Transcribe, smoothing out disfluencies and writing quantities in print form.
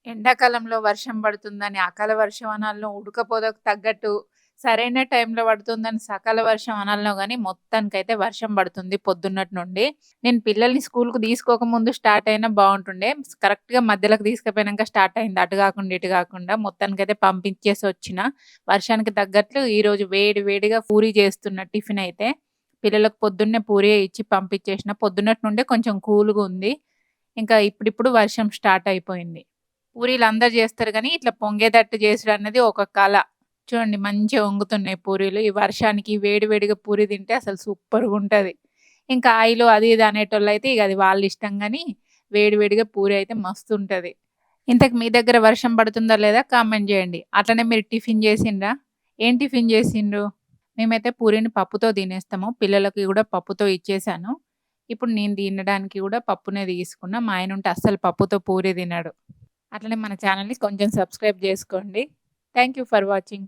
ఎండాకాలంలో వర్షం పడుతుందని అకాల వర్షం అనాలనో, ఉడకపోతకు తగ్గట్టు సరైన టైంలో పడుతుందని సకాల వర్షం అనాలనో గాని మొత్తానికైతే వర్షం పడుతుంది పొద్దున్నటి నుండి. నేను పిల్లల్ని స్కూలుకి తీసుకోకముందు స్టార్ట్ అయినా బావుంటుండే. కరెక్ట్‌గా మధ్యలోకి తీసుకుపోయినంక స్టార్ట్ అయింది. అటు గాకుండా, ఇటు గాకుండా మొత్తానికైతే పంపించేసొచ్చిన. వర్షానికి తగ్గట్లు ఈరోజు వేడి వేడిగా పూరి చేస్తున్నా టిఫినయితే. పిల్లలకు పొద్దున్నే పూరియే ఇచ్చి పంపించేసిన. పొద్దున్నటి నుండే కొంచెం కూల్‌గుంది. ఇంకా ఇప్పుడిప్పుడు వర్షం స్టార్ట్ అయిపోయింది. పూరీలు అందరూ జేస్తారు గానీ, ఇట్లా పొంగేటట్టు జేసుడన్నది ఒక కళ. చూడండి మంచిగా పొంగుతున్నాయి పూరీలు. ఈ వర్షానికి వేడి వేడిగా పూరి తింటే అసలు సూపర్‌గుంటది. ఇంకా ఆయిలు అది ఇది అనేటోళ్ళైతే ఇగ అది వాళ్ళ ఇష్టం గానీ, వేడి వేడిగా పూరి అయితే మస్తుంటది. ఇంతకు మీ దగ్గర వర్షం పడుతుందా లేదా కామెంట్ జేయండి. అట్లనే మీరు టిఫిన్ జేసిండ్రా? ఏం టిఫిన్ జేసిండ్రు? మేమైతే పూరీని పప్పుతో తినేస్తాము. పిల్లలకి గూడా పప్పుతో ఇచ్చేసాను. ఇప్పుడు నేను తినడానికి గూడా పప్పునే తీసుకున్నా. మా ఆయనుంటే అస్సలు పప్పుతో పూరి తినడు. అట్లనే మన ఛానెల్‌ని కొంచెం సబ్స్క్రైబ్ జేసుకోండి. Thank you for watching.